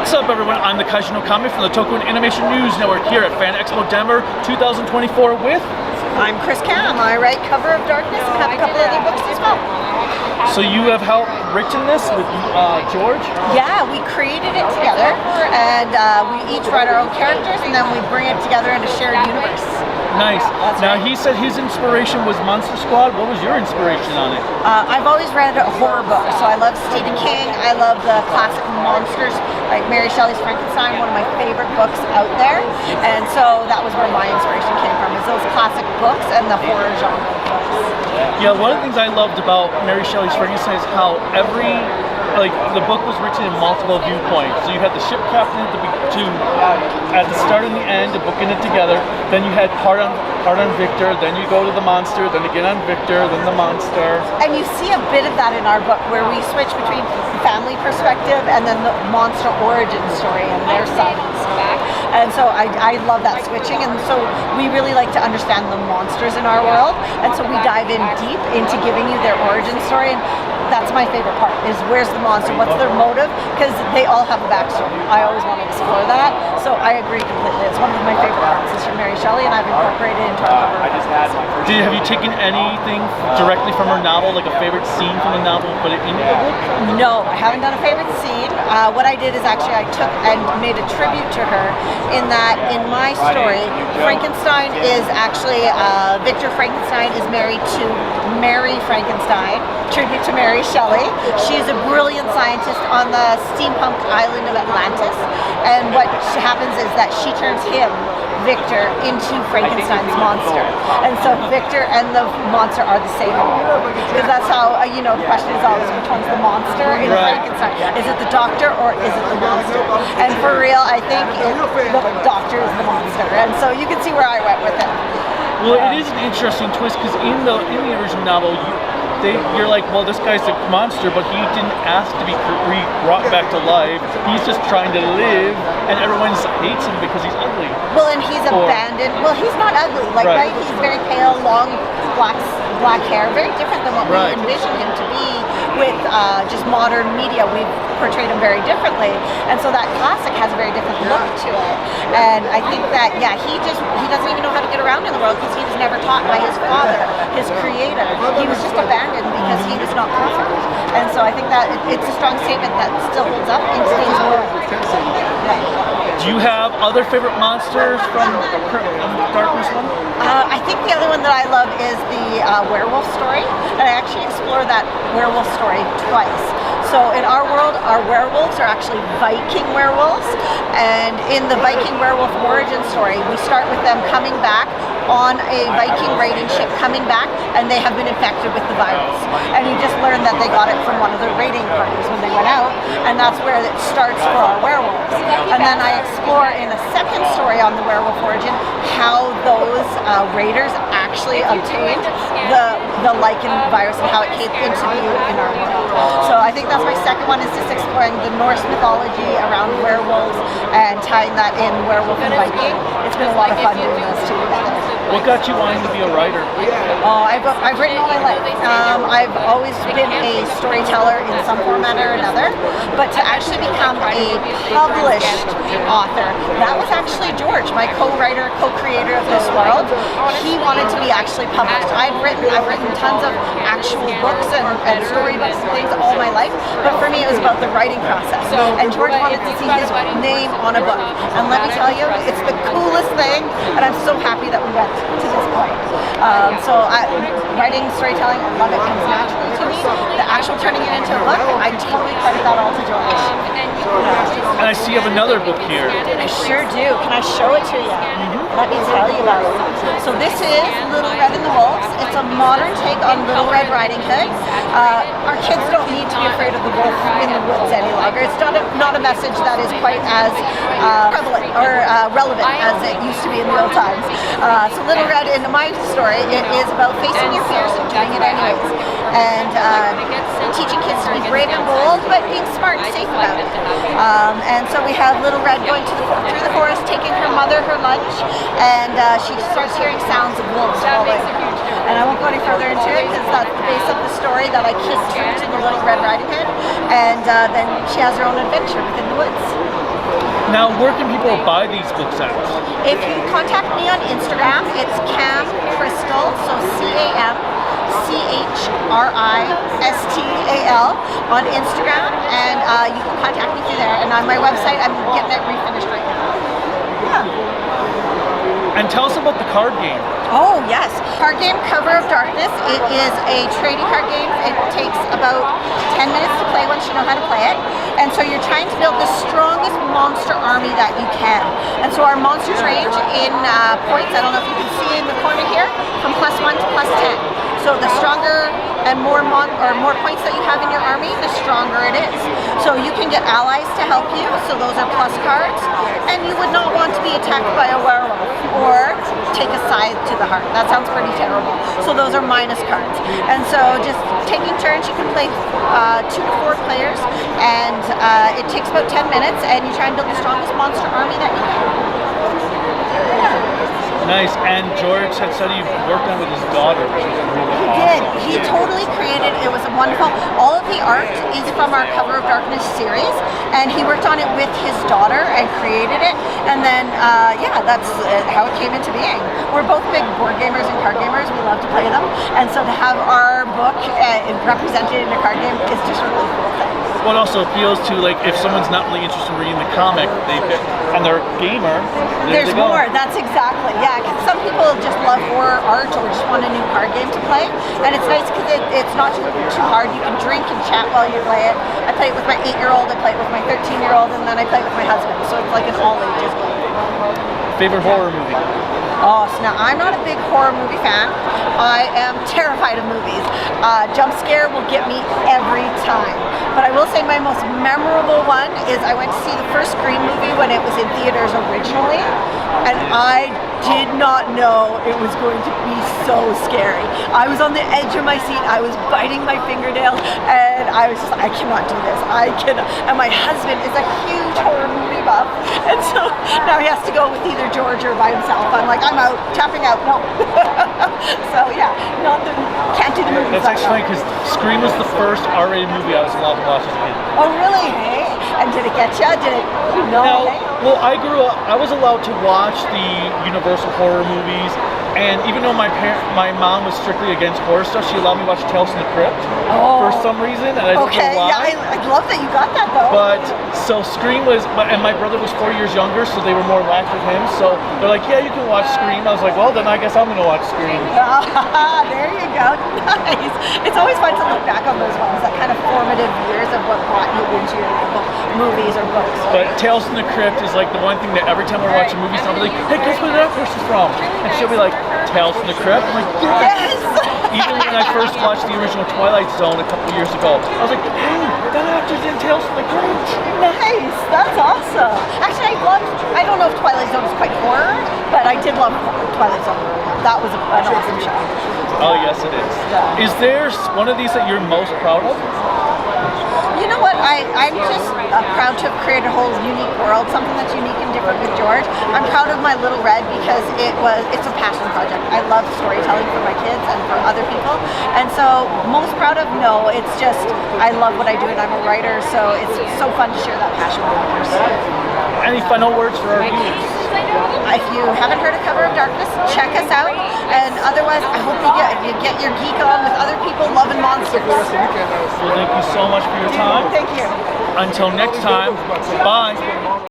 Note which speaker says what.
Speaker 1: What's up, everyone? I'm the Christal Cam from the Toku Animation News Network here at Fan Expo Denver 2024 with...
Speaker 2: I'm Christal Cam. I write Cover of Darkness and have a couple other books as well.
Speaker 1: So you have helped written this with George?
Speaker 2: Yeah, we created it together, and we each write our own characters, and then we bring it together in a shared universe.
Speaker 1: Nice.
Speaker 2: That's
Speaker 1: now,
Speaker 2: right.
Speaker 1: He said his inspiration was Monster Squad. What was your inspiration on it?
Speaker 2: I've always read horror books, so I love Stephen King. I love the classic monsters, like Mary Shelley's Frankenstein, one of my favorite books out there. And so that was where my inspiration came from, is those classic books and the horror genre books.
Speaker 1: Yeah, one of the things I loved about Mary Shelley's Frankenstein is how the book was written in multiple viewpoints. So you had the ship captain at the start and the end, to bookend it together. Then you had part on Victor. Then you go to the monster. Then again on Victor. Then the monster.
Speaker 2: And you see a bit of that in our book, where we switch between the family perspective and then the monster origin story and their sons. And so I love that switching, and so we really like to understand the monsters in our world, and so we dive in deep into giving you their origin story. And that's my favorite part, is where's the monster, what's their motive, because they all have a backstory. I always want to explore that, so I agree completely. It's one of my favorite parts is from Mary Shelley, and I've incorporated it into our cover.
Speaker 1: Have you taken anything directly from her novel, like a favorite scene from the novel, and put it into the book?
Speaker 2: No, I haven't done a favorite scene. What I did is actually I took and made a tribute to her, in that in my story, Frankenstein is actually, Victor Frankenstein is married to Mary Frankenstein, tribute to Mary Shelley. She's a brilliant scientist on the steampunk island of Atlantis, and what happens is that she turns him, Victor, into Frankenstein's monster. And so Victor and the monster are the same, because that's how, the question is always, which one's the monster in Frankenstein? Is it the doctor or is it the monster? And for real, I think the doctor is the monster, and so you can see where I went with it.
Speaker 1: Well, it is an interesting twist, because in the original novel, you're like, well, this guy's a monster, but he didn't ask to be brought back to life. He's just trying to live, and everyone hates him because he's ugly.
Speaker 2: Well, and he's abandoned. Well, he's not ugly, right? He's very pale, long, black hair, very different than what we envision him to be with just modern media. We've portrayed him very differently, and so that classic has a very different look to it. And I think that, he doesn't even know how to get around in the world, because he was never taught by his father, his creator. He was just abandoned because he was not perfect. And so I think that it's a strong statement that still holds up in today's world.
Speaker 1: Do you have other favorite monsters from Darkness one?
Speaker 2: I think the other one that I love is the werewolf story, and I actually explore that werewolf story twice. So in our world, our werewolves are actually Viking werewolves, and in the Viking werewolf origin story, we start with them coming back on a Viking raiding ship, coming back, and they have been infected with the virus. And you just learn that they got it from one of the raiding parties when they went out, and that's where it starts for our werewolves. And then I explore in a second story on the werewolf origin how those raiders actually obtained the lichen virus and how it came into view in our world. So I think that's my second one, is just exploring the Norse mythology around werewolves and tying that in werewolf and Viking. It's been a lot of fun doing those two together.
Speaker 1: What got you wanting to be a writer?
Speaker 2: Oh, I've written all my life. I've always been a storyteller in some format or another, but to actually become a published author, that was actually George, my co-writer, co-creator of this world. He wanted to be actually published. I've written tons of actual books and storybooks and things all my life, but for me it was about the writing process. And George wanted to see his name on a book. And let me tell you, it's the coolest thing, and I'm so happy that we went to this point. Writing, storytelling, I love it. Comes naturally to me. The actual turning it into a book, I totally credit that all to George.
Speaker 1: And I see you have another book here.
Speaker 2: I sure do. Can I show it to you? Let me tell you about it. So this is Little Red and the Wolves. It's a modern take on Little Red Riding Hood. Our kids don't need to be afraid of the wolf in the woods any longer. It's not a message that is quite as prevalent or relevant as it used to be in the old times. So Little Red, in my story, it is about facing your fears and doing it anyways. And teaching kids to be brave and bold, but being smart and safe about it. And so we have Little Red going through the forest, taking her mother her lunch, and she starts hearing sounds of wolves following her. And I won't go any further into it, because that's the base of the story that I keep true to the Little Red Riding Hood. And then she has her own adventure within the woods.
Speaker 1: Now, where can people buy these book sets?
Speaker 2: If you contact me on Instagram, it's Cam Christal, so CAMCHRISTAL on Instagram, and you can contact me through there. And on my website, I'm getting it refinished right now. Yeah.
Speaker 1: And tell us about the card game.
Speaker 2: Oh yes, card game Cover of Darkness. It is a trading card game. It takes about 10 minutes to play once you know how to play it. And so you're trying to build the strongest monster army that you can. And so our monsters range in points, I don't know if you can see in the corner here, from +1 to +10. So the stronger and more points that you have in your army, the stronger it is. So you can get allies to help you, so those are plus cards. And you would not want to be attacked by a werewolf or take a side to the heart. That sounds pretty terrible. So those are minus cards. And so just taking turns, you can play 2 to 4 players, and it takes about 10 minutes, and you try and build the strongest monster army that you can.
Speaker 1: Nice. And George had said he worked on it with his daughter, which is really awesome.
Speaker 2: He did. He totally created it. Was wonderful. All of the art is from our Cover of Darkness series, and he worked on it with his daughter and created it. And then, yeah, that's how it came into being. We're both big board gamers and card gamers. We love to play them, and so to have our book represented in a card game is just a really cool thing.
Speaker 1: What also appeals to, like, if someone's not really interested in reading the comic, and they're a gamer,
Speaker 2: there's more. That's exactly, yeah. Because some people just love horror art or just want a new card game to play, and it's nice because it's not too hard. You can drink and chat while you play it. I play it with my 8-year-old, I play it with my 13-year-old, and then I play it with my husband. So it's like an all-ages game.
Speaker 1: Favorite horror movie?
Speaker 2: Oh, so now I'm not a big horror movie fan. I am terrified of movies. Jump scare will get me every time. But I will say my most memorable one is I went to see the first Scream movie when it was in theaters originally, and I did not know it was going to be so scary. I was on the edge of my seat. I was biting my fingernails, and I was just, I cannot do this. I cannot. And my husband is a huge horror movie buff, and so now he has to go with either George or by himself. I'm like, I'm out, tapping out, no. So yeah, can't do the movie.
Speaker 1: That's actually funny because Scream was the first R-rated movie I was allowed to watch as a kid.
Speaker 2: Oh really? Hey? And did it get you? Did it?
Speaker 1: No. Well, I grew up. I was allowed to watch the Universal horror movies, and even though my mom was strictly against horror stuff, she allowed me to watch Tales from the Crypt for some reason, and I don't know why.
Speaker 2: Yeah, I love that you got that though.
Speaker 1: But so Scream was, and my brother was 4 years younger, so they were more lax with him. So they're like, yeah, you can watch Scream. I was like, well, then I guess I'm gonna watch Scream.
Speaker 2: There you go. Nice. It's always fun to look back on those ones, that kind of formative years of what brought you into your movies or books.
Speaker 1: But Tales from the Crypt is like the one thing that every time we're watching movies, I'll be like, hey, guess where that person's from? And she'll be like, Tales from the Crypt. I'm like, yes! Even when I first watched the original Twilight Zone a couple years ago, I was like, hey, that actor's in Tales from the Crypt.
Speaker 2: Nice, that's awesome. Actually, I don't know if Twilight Zone is quite horror, but I did love Twilight Zone. That was an awesome show.
Speaker 1: Oh, yes, it is.
Speaker 2: Yeah.
Speaker 1: Is there one of these that you're most proud of?
Speaker 2: You know what? I'm just proud to have created a whole unique world, something that's unique and different with George. I'm proud of my Little Red because it's a passion project. I love storytelling for my kids and for other people. And so most proud of, no, it's just I love what I do and I'm a writer, so it's so fun to share that passion with others.
Speaker 1: Any final words for our viewers?
Speaker 2: If you haven't heard of Cover of Darkness, check us out. And otherwise, I hope you get your geek on with other people loving monsters.
Speaker 1: Well, thank you so much for your time.
Speaker 2: Thank you.
Speaker 1: Until next time, bye.